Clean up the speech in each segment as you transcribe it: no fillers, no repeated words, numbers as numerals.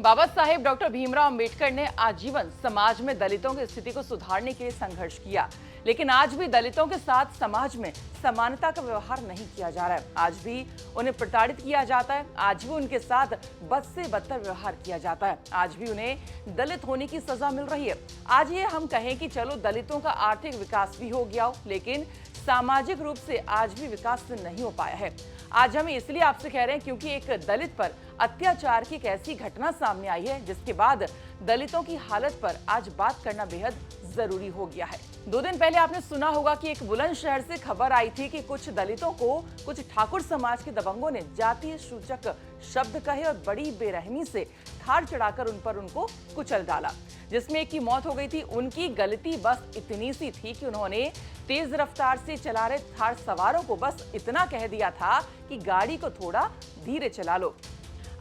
Baba Saheb doctor Bhimrao Ambedkar ने आजीवन समाज में दलितों की स्थिति को सुधारने के लिए संघर्ष किया, लेकिन आज भी दलितों के साथ समाज में समानता का व्यवहार नहीं किया जा रहा है। आज भी उन्हें प्रताड़ित किया जाता है, आज भी उनके साथ बद से बदतर व्यवहार किया जाता है, आज भी उन्हें दलित होने की सजा मिल रही है। आज ये हम कहें कि चलो दलितों का आर्थिक विकास भी हो गया हो, लेकिन सामाजिक रूप से आज भी विकास नहीं हो पाया है। आज हम इसलिए आपसे कह रहे हैं क्योंकि एक दलित पर अत्याचार की एक ऐसी घटना सामने आई है जिसके बाद दलितों की हालत पर आज बात करना बेहद जरूरी हो गया है। 2 दिन पहले आपने सुना होगा कि एक बुलंदशहर से खबर आई थी कि कुछ दलितों को कुछ ठाकुर समाज के दबंगों ने जातीय सूचक शब्द कहे और बड़ी बेरहमी से थार चढ़ाकर उनको कुचल डाला, जिसमें एक की मौत हो गई थी। उनकी गलती बस इतनी सी थी कि उन्होंने तेज रफ्तार से चला रहे थार सवारों को बस इतना कह दिया था कि गाड़ी को थोड़ा धीरे चला लो।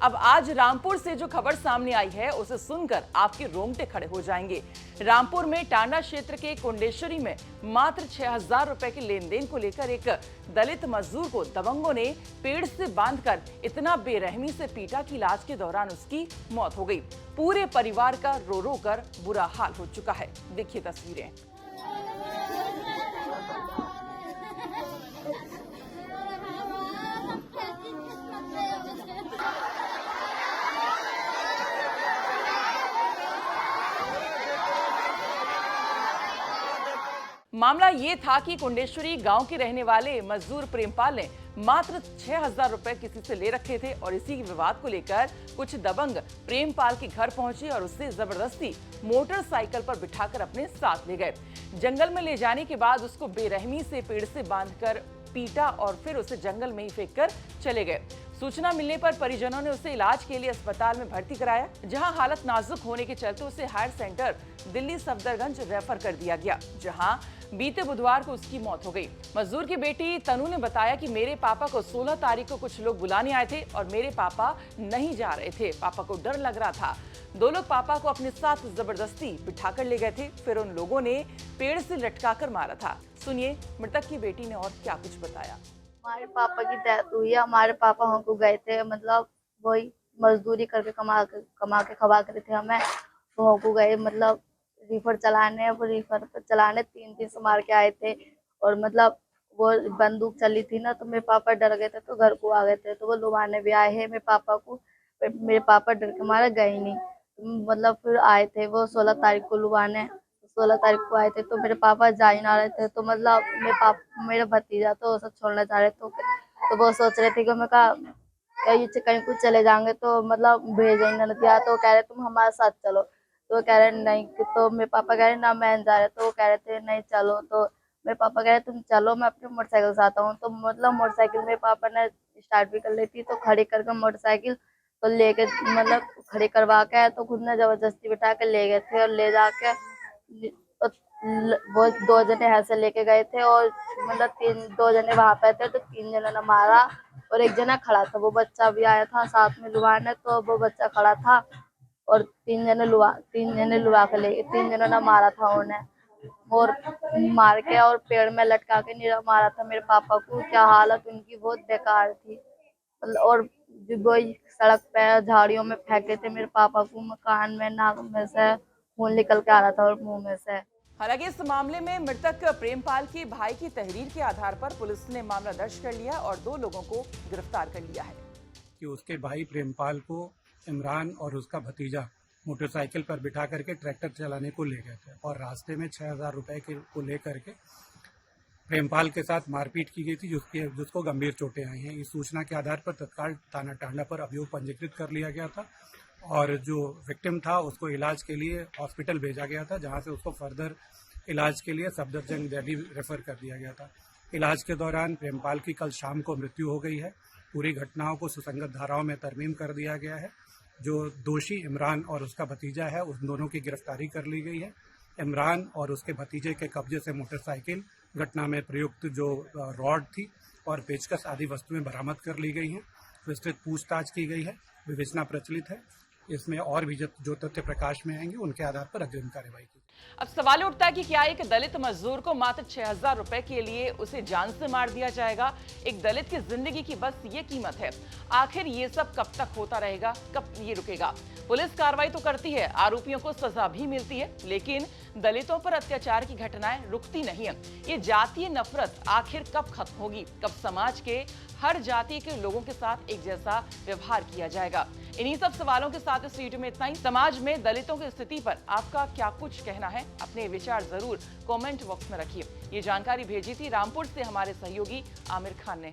अब आज रामपुर से जो खबर सामने आई है उसे सुनकर आपके रोंगटे खड़े हो जाएंगे। रामपुर में टांडा क्षेत्र के कुंडेश्वरी में मात्र 6,000 रुपए के लेन देन को लेकर एक दलित मजदूर को दबंगों ने पेड़ से बांधकर इतना बेरहमी से पीटा कि इलाज के दौरान उसकी मौत हो गई। पूरे परिवार का रो रो कर बुरा हाल हो चुका है। देखिए तस्वीरें। मामला ये था कि कुंडेश्वरी गांव के रहने वाले मजदूर प्रेमपाल ने मात्र 6,000 रुपए किसी से ले रखे थे और इसी विवाद को लेकर कुछ दबंग प्रेमपाल के घर पहुंचे और उससे जबरदस्ती मोटरसाइकिल पर बिठाकर अपने साथ ले गए। जंगल में ले जाने के बाद उसको बेरहमी से पेड़ से बांधकर पीटा और फिर उसे जंगल में ही फेंक कर चले गए। सूचना मिलने पर परिजनों ने उसे इलाज के लिए अस्पताल में भर्ती कराया, जहां हालत नाजुक होने के चलते उसे higher centre Delhi Safdarjung refer कर दिया गया, जहां बीते बुधवार को उसकी मौत हो गई। मजदूर की बेटी तनु ने बताया कि मेरे पापा को 16 तारीख को कुछ लोग बुलाने आए थे और मेरे पापा नहीं जा रहे थे। पापा को डर लग रहा था। 2 लोग पापा को अपने साथ जबरदस्ती बिठाकर ले गए थे, फिर उन लोगों ने पेड़ से लटकाकर मारा था। सुनिए मृतक की बेटी ने और क्या कुछ बताया। हमारे पापा की डेथ हुई है। हमारे पापा हमको गए थे, मतलब वही मजदूरी करके कमा के खवा करे थे हमें, तो हमको गए मतलब रीफर चलाने। वो रीफर पर चलाने 3 से मार के आए थे और मतलब वो बंदूक चली थी ना, तो मेरे पापा डर गए थे तो घर को आ गए थे। तो वो लुभाने भी आए हैं मेरे पापा को, मेरे पापा डर के मारे गए नहीं। मतलब फिर आए थे वो 16 तारीख को लुभाने। 16 तारीख को आए थे तो मेरे पापा जा ही ना रहे थे, तो मतलब मेरा भतीजा तो सब छोड़ना चाह रहे थे, तो वो सोच रहे थे कि मैं कहीं कुछ चले जाएंगे तो मतलब भेजेंगे नदिया, तो कह रहे तुम हमारे साथ चलो, तो कह रहे नहीं। तो मेरे पापा कह रहे ना मैं जा रहे, तो कह रहे थे नहीं चलो। तो मेरे पापा कह रहे तुम चलो, मैं अपनी मोटरसाइकिल से आता हूँ। तो मतलब मोटरसाइकिल मेरे पापा ने स्टार्ट भी कर ली थी, तो खड़ी करके मोटरसाइकिल तो लेके मतलब खड़ी करवा के तो खुद ने जबरदस्ती बिठा के ले गए थे और ले जाके तो वो 2 जने ऐसे लेके गए थे और मतलब 2 जने वहां पे थे, तो 3 जनों ने मारा और 1 जना खड़ा था। वो बच्चा भी आया था साथ में लुभाने, तो वो बच्चा खड़ा था और 3 जने लुभा के ले, 3 जनों ने मारा था उन्हें और मार के और पेड़ में लटका के नीरा मारा था मेरे पापा को। क्या हालत उनकी बहुत बेकार थी। और वो सड़क पे झाड़ियों में फेंके थे मेरे पापा को, कान में नाक में से खून निकल के आ रहा था और मुंह में से। हालांकि इस मामले में मृतक प्रेमपाल के भाई की तहरीर के आधार पर पुलिस ने मामला दर्ज कर लिया और 2 लोगों को गिरफ्तार कर लिया है। कि उसके भाई प्रेमपाल को इमरान और उसका भतीजा मोटरसाइकिल पर बिठा करके ट्रैक्टर चलाने को ले गए थे और रास्ते में 6,000 रुपए को लेकर के प्रेमपाल के साथ मारपीट की गई थी, जिसको गंभीर चोटें आई हैं। इस सूचना के आधार पर तत्काल थाना टांडा पर अभियोग पंजीकृत कर लिया गया था और जो विक्टिम था उसको इलाज के लिए हॉस्पिटल भेजा गया था, जहां से उसको फर्दर इलाज के लिए सफदरजंग दिल्ली रेफर कर दिया गया था। इलाज के दौरान प्रेमपाल की कल शाम को मृत्यु हो गई है। पूरी घटनाओं को सुसंगत धाराओं में तरमीम कर दिया गया है। जो दोषी इमरान और उसका भतीजा है उन दोनों की गिरफ्तारी कर ली गई है। इमरान और उसके भतीजे के कब्जे से मोटरसाइकिल, घटना में प्रयुक्त जो रॉड थी और पेचकस आदि वस्तुएं बरामद कर ली गई हैं। विस्तृत पूछताछ की गई है, विवेचना प्रचलित है। इसमें और भी जो तथ्य प्रकाश में आएंगे उनके आधार पर अग्रिम कार्यवाही की। अब सवाल उठता है कि क्या एक दलित मजदूर को मात्र 6,000 रुपए के लिए उसे जान से मार दिया जाएगा? एक दलित की जिंदगी की बस ये कीमत है। आखिर ये सब कब तक होता रहेगा, कब ये रुकेगा? पुलिस कार्रवाई तो करती है, आरोपियों को सजा भी मिलती है, लेकिन दलितों पर अत्याचार की घटनाएं रुकती नहीं है। ये जातीय नफरत आखिर कब खत्म होगी? कब समाज के हर जाति के लोगों के साथ एक जैसा व्यवहार किया जाएगा? इन्हीं सब सवालों के साथ इस वीडियो में इतना ही। समाज में दलितों की स्थिति पर आपका क्या कुछ कहना है? अपने विचार जरूर कमेंट बॉक्स में रखिए। ये जानकारी भेजी थी रामपुर से हमारे सहयोगी आमिर खान ने।